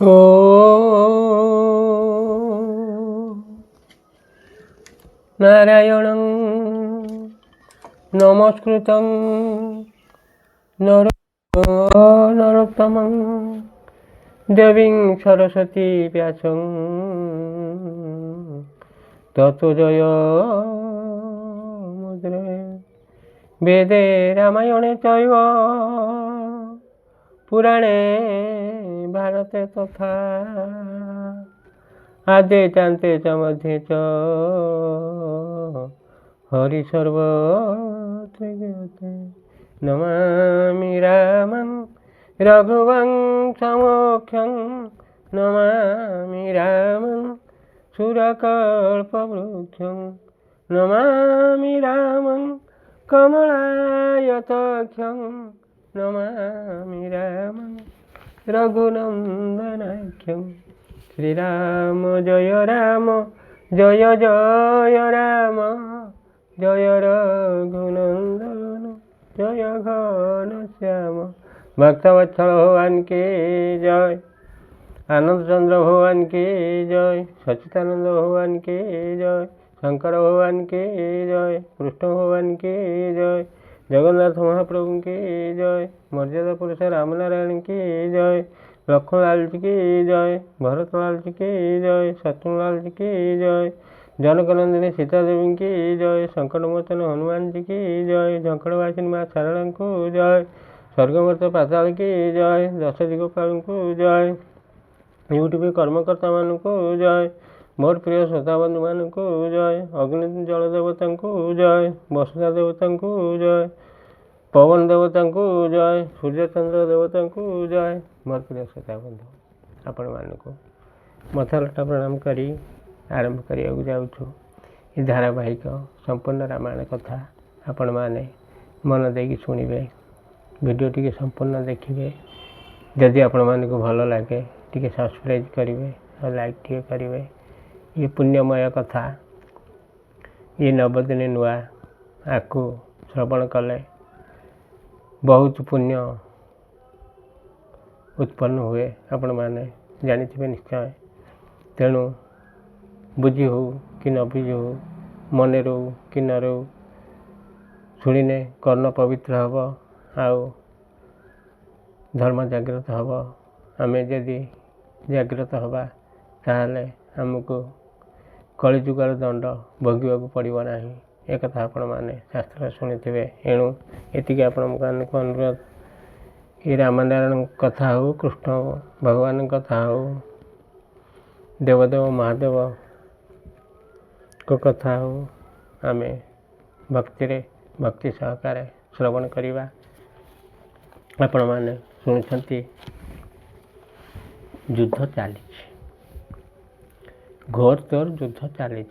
ओ नारायणं नमस्कृतं नरोत्तमं देवीं सरस्वती व्यासं ततो जयमुद्रे वेदे रामायणे चैव पुराणे भारते तथा आद्ये चान्ते च मध्ये च हरिसर्वत्र गीयते। नमामि रामं रघुवंशमोख्यं नमामि रामं सुरकल्पवृक्षं नमामि रामं कमलायताक्षं नमामि रामं रघुनन्दनाख्यं। श्रीराम जय राम जय जय राम जय रघुनंदन जय घनश्याम। भक्तवत्सल भगवान की जय, आनंद चंद्र भगवान की जय, सच्चिदानंद भगवान की जय, शंकर भगवान की जय, कृष्ण भगवान की जय, जगन्नाथ महाप्रभु की जय, मर्यादा पुरुष रामनारायण की जय, लक्ष्मणलाल जी की जय, भरतलाल जी की जय, शत्रुलाल जी की जय, जनकनंदिनी सीता देवी की जय, संकटमोचन हनुमान जी की जय, झंकड़वासिनी माँ शारदा को जय, स्वर्गमर्त पाताल की जय, दश दिगपाल को जय, यूट्यूब कर्मकर्ता मान को जय, मोर प्रिय श्रोता बंधु मान को जय, अग्नि जल देवता को जय, वसुधा देवता को जय, पवन देवता को जय, सूर्यचंद्र देवता को जय। मोर प्रिय श्रोता बंधु आपण मानक मथलटा प्रणाम करी आरंभ करिया जाऊँ। ये धारावाहिक संपूर्ण रामायण कथा आपण माने मन देकी शुणिबे, वीडियो टी संपूर्ण देखिए। जदि आपण मानक भल लगे टी सब्सक्राइब करेंगे और लाइक टी करेंगे। ये पुण्यमय कथा, ये नवदिन नुआ आपको श्रवण कले बहुत पुण्य उत्पन्न हुए आपण मैंने जानी निश्चय। तेणु बुझी हो कि न बुझी हो, मन रो कि न रो, शुणिने कर्ण पवित्र हम आउ धर्म जागृत हम। आम जदि जागृत हवा ताहले आमको कलिजुगर दंड भोगवा पड़ो ना। एक आपण मैंने शास्त्र शुणी। एणु ये आपण को अनुरोध, ये रामनारायण कथा हो, कृष्ण भगवान कथा हो, देवदेव महादेव को कथा हो, आम भक्ति सहकार श्रवण करवा। आपण मैंने शुणुंट युद्ध चली, घोर तोर युद्ध चली।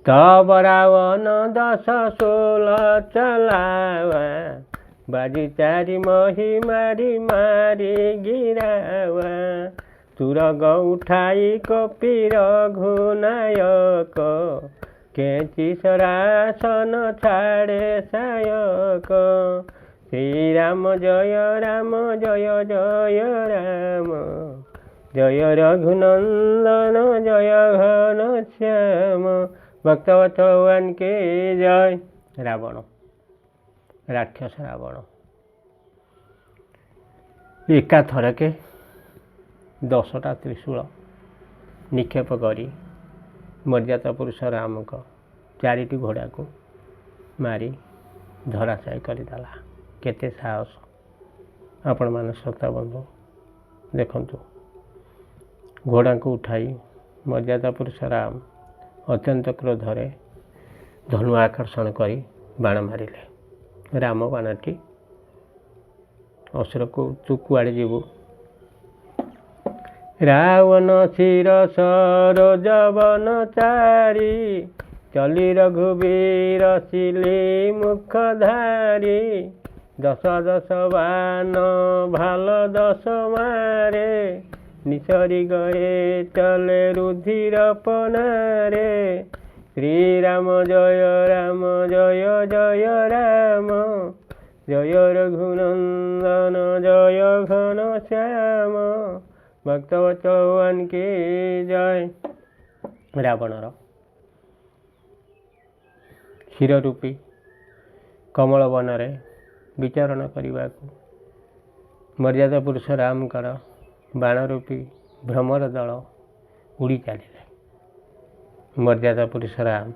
तब रावण 10 16 चलावा, बाजी चारि मही मारी मारी गिरावा। तुरग उठाई कपी रघुनायक, केची सरासन छाड़े सायक। श्री राम जय जय राम जय रघुनंदन जय घनश्याम। भक्तवत्सल भगवान के जय। रावण, राक्षस रावण एका थरके 10टा त्रिशूल निक्षेप करी मर्यादा पुरुष राम को 4टी घोड़ा को मारी धराशायी करदेला। केते साहस आपण मान श्रोता बंधु देखंतु। घोड़ा को उठाई मर्यादा पुरुष राम अत्यंत क्रोधरे धनु आकर्षण करी बाण मारिले। राम बाणटी असुर को तू कुआड़े जीवु। रावण शिर सरोज वन चारी, चली रघुवीर शिली मुखधारी। 10 10 बाण भाल 10 मारे, निसरी गए चले रुधिर पनारे। श्री राम जय जय राम ଜୟ ରଘୁନନ୍ଦନ ଜୟ ଘନ ଶ୍ୟାମ ଭକ୍ତବତ୍ସଳ ଭଗବାନ କି ଜୟ। ରାବଣର କ୍ଷୀର ରୂପୀ କମଳ ବନରେ ବିଚରଣ କରିବାକୁ ମର୍ଯ୍ୟାଦା ପୁରୁଷ ରାମଙ୍କର ବାଣ ରୂପୀ ଭ୍ରମର ଦଳ ଉଡ଼ି ଚାଲିଲେ। ମର୍ଯ୍ୟାଦା ପୁରୁଷ ରାମ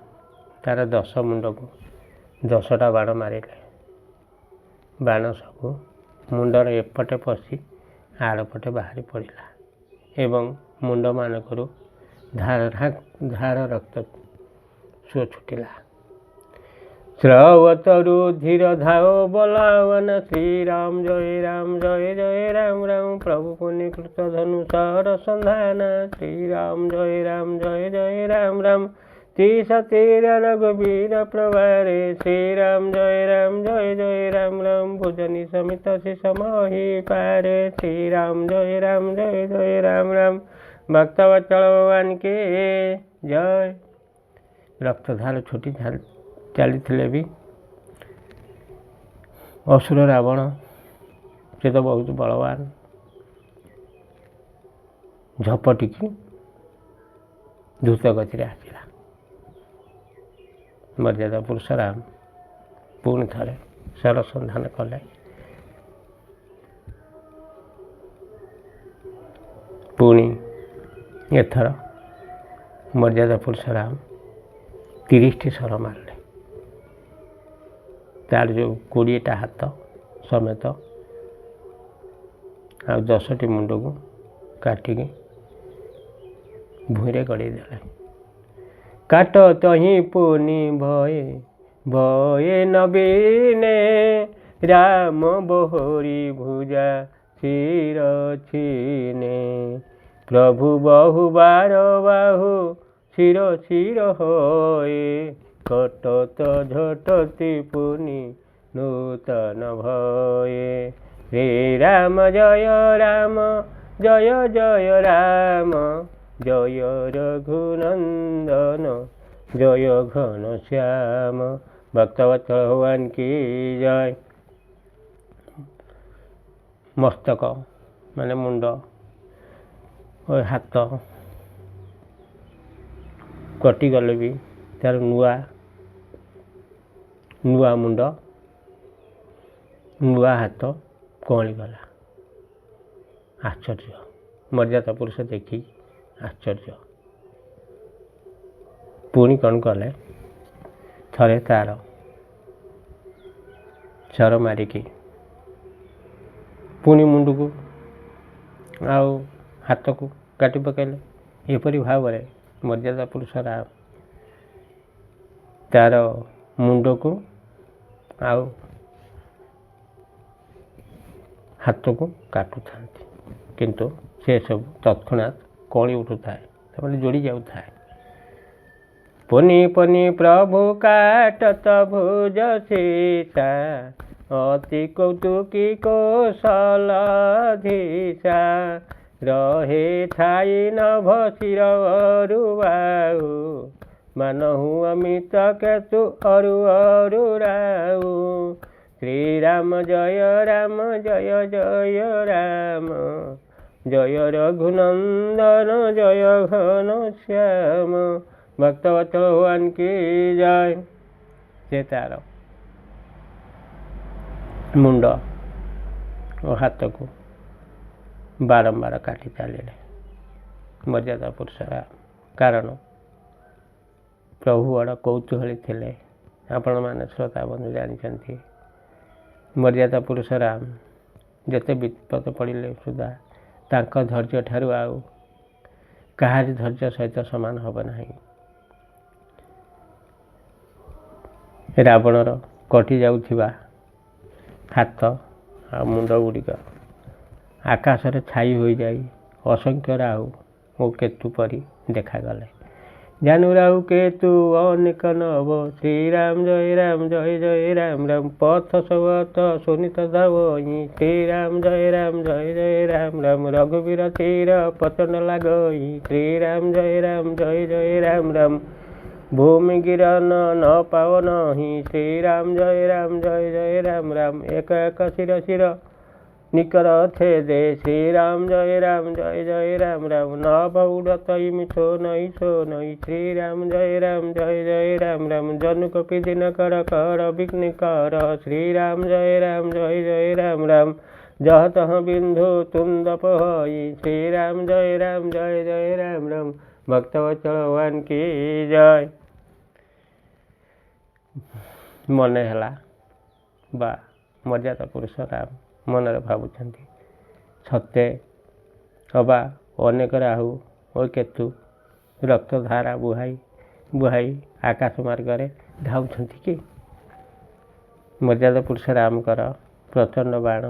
ତାର 10 ମୁଣ୍ଡକୁ 10ଟା ବାଣ ମାରିଲେ। ବାଣ ସବୁ ମୁଣ୍ଡର ଏପଟେ ପଶି ଆରପଟେ ବାହାରି ପଡ଼ିଲା ଏବଂ ମୁଣ୍ଡମାନଙ୍କରୁ ଧାର ରକ୍ତ ସୁଅ ଛୁଟିଲା। ଶ୍ରବତରୁ ଧୀର ଧାଓ ବଲାବନ ଶ୍ରୀରାମ ଜୟ ରାମ ରାମ ପ୍ରଭୁ ପୁନିକୃତ ଧନୁଷର ସନ୍ଧାନ ଶ୍ରୀରାମ ଜୟ ରାମ ରାମ ତୀର ରଘୁବୀର ପ୍ରଭାରେ ଶ୍ରୀରାମ ଜୟ ରାମ ଭୁଜନି ସମିତ ଶିଷ ମହି ପାରେ ଶ୍ରୀରାମ ଜୟ ରାମ ଭକ୍ତବତ୍ସଳ ଭଗବାନ କି ଜୟ। ରକ୍ତଧାର ଛୁଟି ଚାଲିଥିଲେ ବି ଅସୁର ରାବଣ ସେ ତ ବହୁତ ବଳବାନ, ଝପଟିକି ଦ୍ରୁତ ଗତିରେ ଆସିଲା। ମର୍ଯ୍ୟାଦା ପୁରୁଷ ରାମ ପୁଣି ଥରେ ସରସନ୍ଧାନ କଲେ। ପୁଣି ଏଥର ମର୍ଯ୍ୟାଦା ପୁରୁଷ ରାମ 30ଟି ସର ମାରିଲେ। ତାର ଯେଉଁ 20ଟା ହାତ ସମେତ ଆଉ 10ଟି ମୁଣ୍ଡକୁ କାଟିକି ଭୂଇଁରେ ଗଡ଼େଇ ଦେଲେ। କାଟ ତହିଁ ପୁନି ଭଏ ନବୀନେ ରାମ ବୋହରି ଭୁଜା ଶିର ଛିନେ ପ୍ରଭୁ ବହୁ ବାର ବାହୁ ଶିର ହଏ କଟତ ଝଟତି ପୁନି ନୂତନ ଭଏ ଶ୍ରୀରାମ ଜୟ ରାମ ଜୟ ରାମ ଜୟ ରଘୁନନ୍ଦନ ଜୟ ଘନ ଶ୍ୟାମ ଭକ୍ତବତ୍ସଳ ଭଗବାନ କି ଜୟ। ମସ୍ତକ ମାନେ ମୁଣ୍ଡ ଓ ହାତ କଟିଗଲେ ବି ତାର ନୂଆ ମୁଣ୍ଡ ନୂଆ ହାତ କଅଁଳିଗଲା। ଆଶ୍ଚର୍ଯ୍ୟ, ମର୍ଯ୍ୟାଦା ପୁରୁଷ ଦେଖି ଆଶ୍ଚର୍ଯ୍ୟ। ପୁଣି କ'ଣ କଲେ, ଥରେ ତାର ସର ମାରିକି ପୁଣି ମୁଣ୍ଡକୁ ଆଉ ହାତକୁ କାଟି ପକାଇଲେ। ଏପରି ଭାବରେ ମର୍ଯ୍ୟାଦା ପୁରୁଷ ରାମ ତାର ମୁଣ୍ଡକୁ ଆଉ ହାତକୁ କାଟୁଥାନ୍ତି, କିନ୍ତୁ ସେସବୁ ତତ୍କ୍ଷଣାତ୍ କଳି ଉଠୁଥାଏ, ତାମାନେ ଯୋଡ଼ି ଯାଉଥାଏ। ପୁନି ପ୍ରଭୁ କାଟତ ଭୁଜ ସୀସା ଅତି କୌତୁକୀ କୌଶଲାଧୀଶା ରହେ ଥାଇ ନଭ ଶିର ବାହୁ ମାନହୁ ଅମିତ କେତୁ ଅରୁ ରାହୁ ଶ୍ରୀରାମ ଜୟ ରାମ ଜୟ ରଘୁନନ୍ଦନ ଜୟ ଘନ ଶ୍ୟାମ ଭକ୍ତବତ୍ସଳ ଭଗବାନ କି ଜୟ। ସେ ତାର ମୁଣ୍ଡ ଓ ହାତକୁ ବାରମ୍ବାର କାଟି ଚାଲିଲେ ମର୍ଯ୍ୟାଦା ପୁରୁଷ ରାମ। କାରଣ ପ୍ରଭୁ ବଡ଼ କୌତୂହଳୀ ଥିଲେ। ଆପଣମାନେ ଶ୍ରୋତା ବନ୍ଧୁ ଜାଣିଛନ୍ତି, ମର୍ଯ୍ୟାଦା ପୁରୁଷ ରାମ ଯେତେ ବିପଦ ପଡ଼ିଲେ ସୁଦ୍ଧା ତାଙ୍କ ଧୈର୍ଯ୍ୟ ଠାରୁ ଆଉ କାହାରି ଧୈର୍ଯ୍ୟ ସହିତ ସମାନ ହେବ ନାହିଁ। ରାବଣର କଟି ଯାଉଥିବା ହାତ ଆଉ ମୁଣ୍ଡ ଗୁଡ଼ିକ ଆକାଶରେ ଛାଇ ହୋଇଯାଇ ଅସଂଖ୍ୟ ରାହୁ ଓ କେତୁ ପରି ଦେଖାଗଲେ। ଜାନୁ ରାହୁ କେତୁ ଅନେକ ନବ ଶ୍ରୀରାମ ଜୟ ରାମ ପଥ ସବତ ଶୋଣିତ ଧାବଇ ଶ୍ରୀରାମ ଜୟ ରାମ ରଘୁବୀର ତୀର ପତନ ଲାଗଇ ଶ୍ରୀରାମ ଜୟ ରାମ भूमि गिरन न पाव नहीं। श्री राम जय राम राम। एक एक शिर शिर निकर थे दे। श्री राम जय राम राम। न बहुड़त मिछो नहीं सो नहीं। श्री राम जय राम राम। जनु कपि दिन कर कर विघ्न कर। श्री राम जय राम राम। जह तह बिंदु तुम दपहई। श्री राम जय राम राम। भक्तवत्सल की जय। मने हला बा मर्यादा पुरुष राम मनरे भावुंट सत्य अबा अनेक राहु और केतु रक्तधारा बुहाई बुहाई आकाश मार्ग धाउंट कि मर्यादा पुरुष रामकर प्रचंड बाण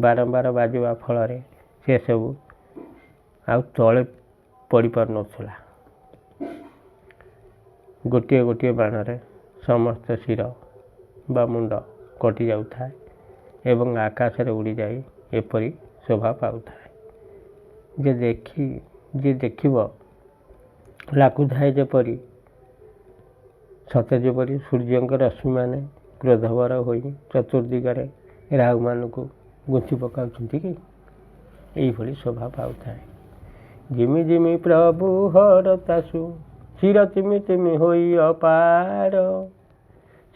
बारंबार बाजिबा फल से सबू आ तले पड़ पार नथला। गोटे गोटे बाण रे समस्त शिर बा मुंड कटि जाउथाय एवं आकाश रे उड़ी जाई एपरी शोभा पाउथाय। जे देखिबो लाकुथाय जेपरी सते जेपरी सूर्यंकर रश्मि माने क्रोधवर होई चतुर्दिगरे राहु मान को गुंथि पकाउछंती कि एई भली शोभा पाउथाय। जिमि जिमि प्रभु हरतासु चिर तिमि तिमि होई अपार।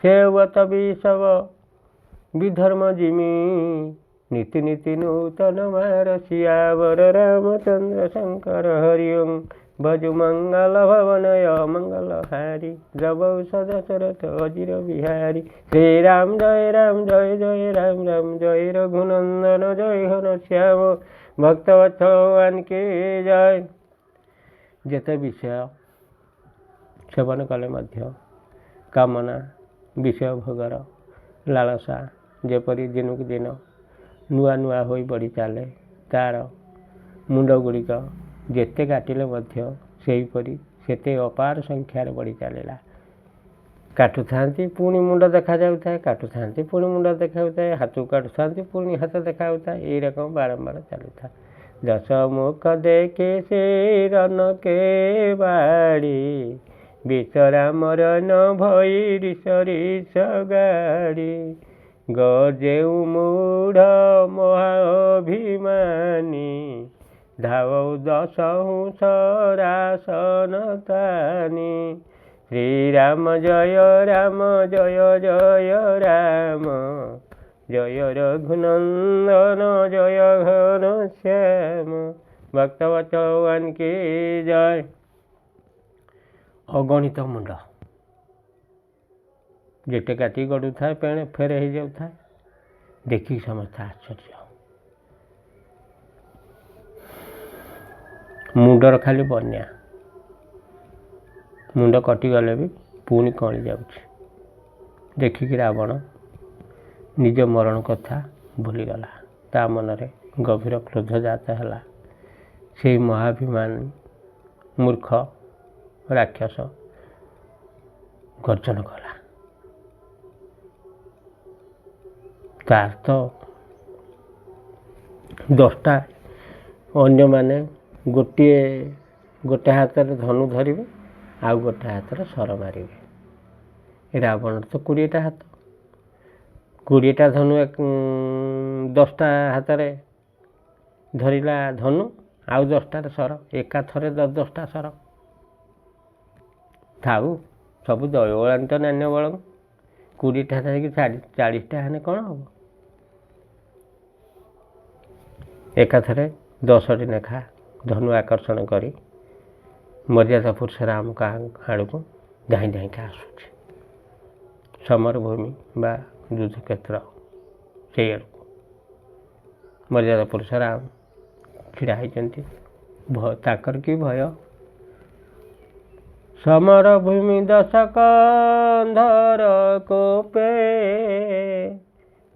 सेवत विषव विधर्म जिमि नीति नीति नूतन मार। सियावर रामचंद्र शंकर हरिओं भजु मंगल भवनय मंगल हारी। जब सदशरथ अजिर बिहारी। श्री राम जय राम। जय रघुनंदन जय घन श्याम। भक्तवत्सल की जय। जेते विषय सेवन कले मध्य कामना विषय भोगर लालसा जेपरी दिनक दिन नुआ नुआ होई बढ़ी चले तार मुंड गुड़िक जेते काटिले मध्य सेहीपरि सेते अपार संख्यार बढ़ी चलला। काटु थांती पुणी मुंड देखा जाउथाय। काटु थांती पुणी मुंड देखा जाउथाय। हाथ काटु थांती पुणी हाथ देखा जाउथाय। एई रकम बारंबार चलुथा। दश मुख देखे से रन के बाड़ी। विश्रामर न भई ऋषि गाड़ी। गजेउ मूढ़ महाभिमानी। धावौ दशहु सरासन तानी। श्री राम जय राम। जय रघुनंदन जय घन श्याम। भक्तवत्सल की जय। अगणित मुंड जेटे काटी गड़ू था पेणे फेर हो जाऊथा। देखी समस्त आश्चर्य। मुंडर खाली बन्या मुंड कटिगले भी पुणी कणी जाउछि। देखिक रावण निज मरण कथा भूलीगला। ता मनरे गभीर क्रोध जात है। से महाभिमानी मूर्ख राक्षस गर्जन कला। तार तो 10टा अन्य माने गोटे गोटे हाथ में धनु धरिवे आउ गोटे हाथ में सर मारिवे। रावण तो 20टा हाथ 20टा धनु 10टा हाथ में धरिला धनु आउ 10टार सर एका थरे 10टा सर थाऊ सब दैवलांत नान्य बल 20टा थी 40टा हेने कौन हम एका थरे 10टी लेखा धनु आकर्षण करी मर्यादा पुरुष राम का आड़ को धाई धाई का आसुच। समर भूमि बा युद्ध क्षेत्र से आड़ मर्यादा पुरुष राम छिड़ा होती ताकर की भय। समर भूमि दशकंधर कोपे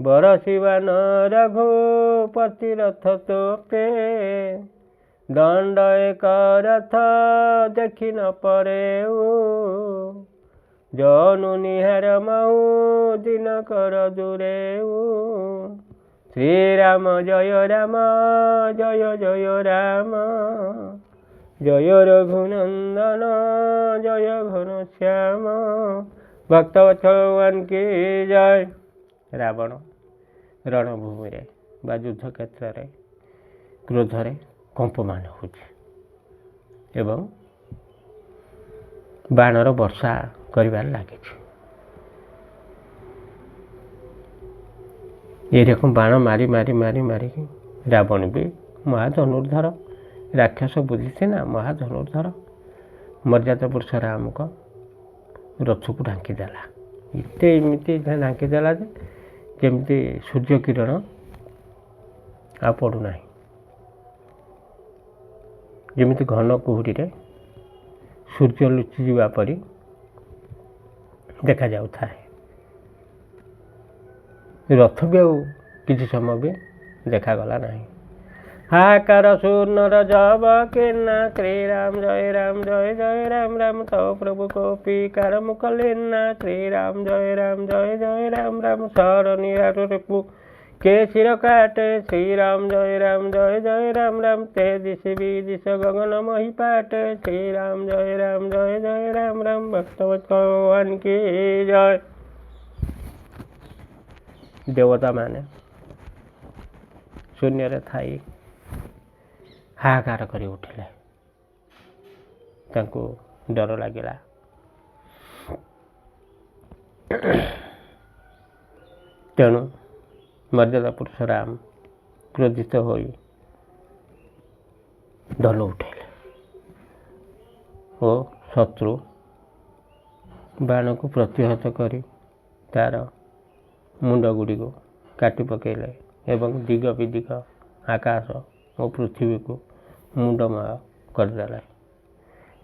बरसिवान रघुपति रथ तोपे। दंड एक रथ देखि न परे जनु निहार महु दिन कर दूरे। श्री राम जय राम। ଜୟ ରଘୁନନ୍ଦନ ଜୟ ଘନଶ୍ୟାମ ଭକ୍ତବତ୍ସଳ ଭଗବାନ କି ଜୟ। ରାବଣ ରଣଭୂମିରେ ବା ଯୁଦ୍ଧ କ୍ଷେତ୍ରରେ କ୍ରୋଧରେ କମ୍ପମାନ ହେଉଛି ଏବଂ ବାଣର ବର୍ଷା କରିବାରେ ଲାଗିଛି। ଏରକମ ବାଣ ମାରି ମାରି ମାରି ମାରିକି ରାବଣ ବି ମହାଧନୁର୍ଦ୍ଧର ରାକ୍ଷସ ବୁଝିଛି ନା ମହାଧନୁର୍ଦ୍ଧର ମର୍ଯ୍ୟାଦା ପୁରୁଷ ରାମଙ୍କ ରଥକୁ ଢାଙ୍କିଦେଲା। ଏମିତି ଢାଙ୍କିଦେଲା ଯେ ଯେମିତି ସୂର୍ଯ୍ୟ କିରଣ ଆଉ ପଡ଼ୁନାହିଁ, ଯେମିତି ଘନ କୁହୁଡ଼ିରେ ସୂର୍ଯ୍ୟ ଲୁଚିଯିବା ପରି ଦେଖାଯାଉଥାଏ। ରଥ ବି ଆଉ କିଛି ସମୟ ବି ଦେଖାଗଲା ନାହିଁ। ହାକାର ସୁନର ଜବ କିନା ଶ୍ରୀରାମ ଜୟ ରାମ ଜୟ ଜୟ ରାମ ରାମ ତବ ପ୍ରଭୁ କୋପିକାର ମୁଖ ଲେନା ଶ୍ରୀରାମ ଜୟ ରାମ ଜୟ ଜୟ ରାମ ରାମ ସର ନିରାରୁ के सिर काटे श्रीराम जय राम राम ते दिश विदिश गगन मही पाटे श्रीराम जय राम राम भक्तवत्सल भगवान की जय। देवता माने शून्य थाई हाहाकार कर उठिले, तांको डर लगिला। तेणु मर्यादा पुरुष राम क्रोधित हो धन उठेले और शत्रु बाण को प्रतिहत कर तार मुंड गुड़ी को काटी पकेले एवं दिग विदिग आकाश और पृथ्वी को मुंडमय करदेले।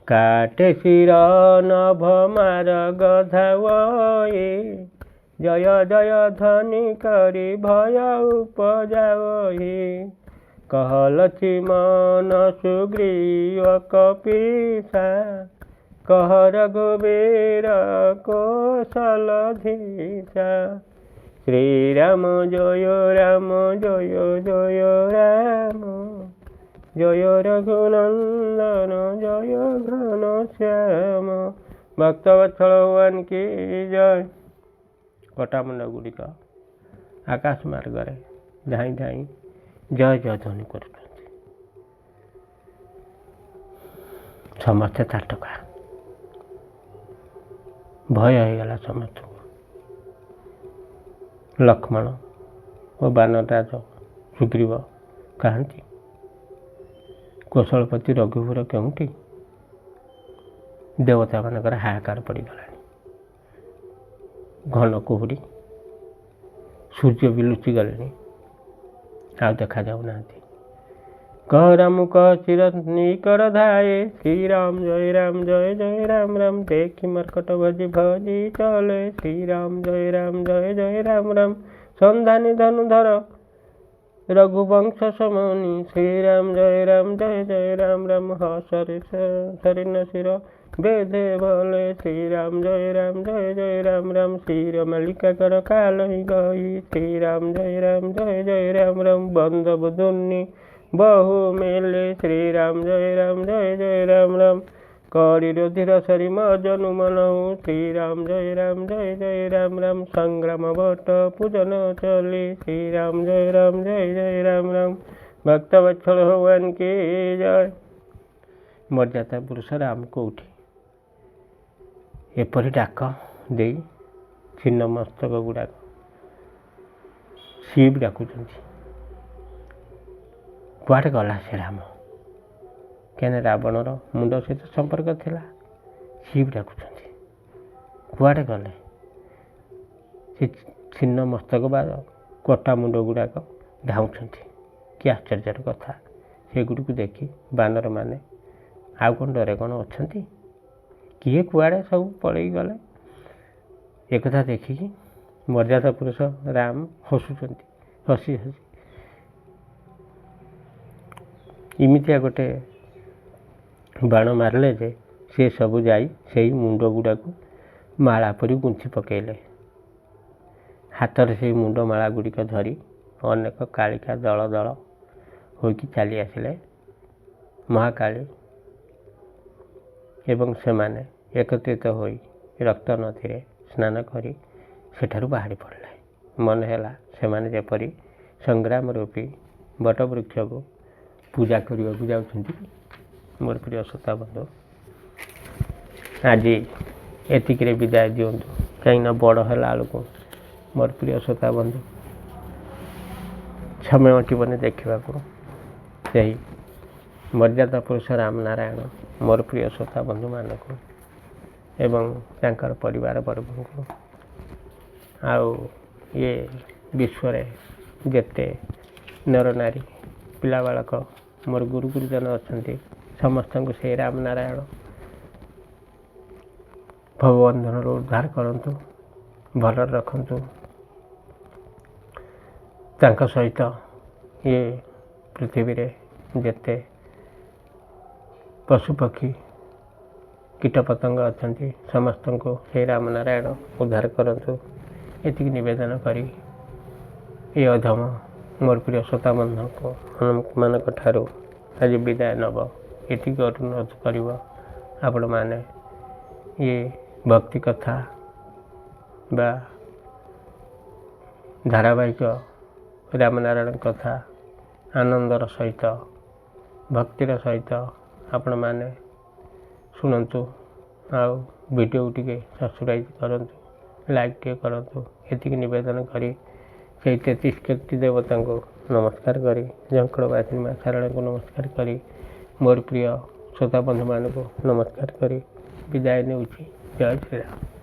काटे शिर नभ मार गधावे जय जय ध्वनि करी भय उपजावहि कहलछि मन सुग्रीव कपीसा कह रघुवीर कौशलधीशा श्रीराम जय राम जय जय राम जय रघुनंदन जय घनश्याम भक्तवत्सल भगवान की जय। कटामुंड गुड़िक आकाश मार्ग धाई धाई जय जय ध्वनि कर समस्ते ताटका भय होगला समस्त। लक्ष्मण और बानरराज सुग्रीव कहती कौशलपति रघुवीर केउंटी देवता मानकर हाहाकार पड़गला। घन कुहुड़ी सूर्य भी लुचि गले आ देखा जाऊना। कह राम कह चिर निकर धाये श्रीराम जय राम राम देखी मरकट भजी भजी चले श्रीराम जय राम संधानी धनुधर रघुवंश समनी श्रीराम जय राम हसरि सरिन शिर बेदे भले श्रीराम जय राम शिर मलिका कर काल ही गई श्रीराम जय राम बंधव दुन्नी बहु मेले श्रीराम जय राम करी रुधिर सरी मजनु मनहु श्रीराम जय राम संग्राम भट्ट पूजन चली श्रीराम जय राम भक्तवत्सल भगवान की जय। मर्यादा पुरुष राम को उठी एपरी डाक दे छिन्न मस्तक गुड़ाक सी भी डाकुंट कुआटे गला से राम क्या रावणर मुंड सहित संपर्क थिला सी भी डाकुंट कुआटे गले से छिन्न मस्तक बा कटा मुंड गुड़ाक धाउंट कि आश्चर्यर कथा सेगुड़ी को देखी बानर माने आउ कौन डरे कौन अच्छा किए कुआड़े सब पलि गले एक देखिकी मर्यादा पुरुष राम हसुंट हसी हसी इमितिया गोटे बाण मारे जे सी सब जाई से मुंड गुड़ा को माला परी गुंथि पकेले हाथ से मुंड माला गुड़िक धरी अनेक कालिका दल दल होकी चली आसिले महाकाली ଏବଂ ସେମାନେ ଏକତ୍ରିତ ହୋଇ ରକ୍ତ ନଦୀରେ ସ୍ନାନ କରି ସେଠାରୁ ବାହାରି ପଡ଼ିଲେ। ମନେ ହେଲା ସେମାନେ ଯେପରି ସଂଗ୍ରାମ ରୂପୀ ବଟବୃକ୍ଷକୁ ପୂଜା କରିବାକୁ ଯାଉଛନ୍ତି। ମୋର ପ୍ରିୟ ଶ୍ରୋତା ବନ୍ଧୁ, ଆଜି ଏତିକିରେ ବିଦାୟ ଦିଅନ୍ତୁ। କାହିଁକିନା ବଡ଼ ହେଲା ବେଳକୁ ମୋର ପ୍ରିୟ ଶ୍ରୋତା ବନ୍ଧୁ ସମୟ ଅଟିବନି ଦେଖିବାକୁ ସେହି ମର୍ଯ୍ୟାଦା ପୁରୁଷ ରାମ ନାରାୟଣ ମୋର ପ୍ରିୟ ଶ୍ରୋତା ବନ୍ଧୁମାନଙ୍କୁ ଏବଂ ତାଙ୍କର ପରିବାର ବର୍ଗଙ୍କୁ ଆଉ ଇଏ ବିଶ୍ୱରେ ଯେତେ ନରନାରୀ ପିଲା ବାଳକ ମୋର ଗୁରୁ ଗୁରୁଜନ ଅଛନ୍ତି ସମସ୍ତଙ୍କୁ ସେଇ ରାମ ନାରାୟଣ ଭବବନ୍ଧନରୁ ଉଦ୍ଧାର କରନ୍ତୁ, ଭଲରେ ରଖନ୍ତୁ। ତାଙ୍କ ସହିତ ଇଏ ପୃଥିବୀରେ ଯେତେ ପଶୁପକ୍ଷୀ କୀଟପତଙ୍ଗ ଅଛନ୍ତି ସମସ୍ତଙ୍କୁ ସେଇ ରାମ ନାରାୟଣ ଉଦ୍ଧାର କରନ୍ତୁ। ଏତିକି ନିବେଦନ କରି ଏ ଅଧମ ମୋର ପ୍ରିୟ ଶ୍ରୋତା ବନ୍ଧୁମାନଙ୍କ ଠାରୁ ଆଜି ବିଦାୟ ନେବ। ଏତିକି ଅନୁରୋଧ କରିବ ଆପଣମାନେ ଇଏ ଭକ୍ତି କଥା ବା ଧାରାବାହିକ ରାମନାରାୟଣ କଥା ଆନନ୍ଦର ସହିତ ଭକ୍ତିର ସହିତ ଆପଣମାନେ ଶୁଣନ୍ତୁ। ଆଉ ଭିଡ଼ିଓକୁ ଟିକେ ସବସ୍କ୍ରାଇବ୍ କରନ୍ତୁ, ଲାଇକ୍ ଟିକେ କରନ୍ତୁ। ଏତିକି ନିବେଦନ କରି ସେଇ 33 କୋଟି ଦେବତାଙ୍କୁ ନମସ୍କାର କରି ଝଙ୍କଡ଼ବାସିନୀ ମା ଶାରଳାଙ୍କୁ ନମସ୍କାର କରି ମୋର ପ୍ରିୟ ଶ୍ରୋତା ବନ୍ଧୁମାନଙ୍କୁ ନମସ୍କାର କରି ବିଦାୟ ନେଉଛି। ଜୟ ଶ୍ରୀରାମ।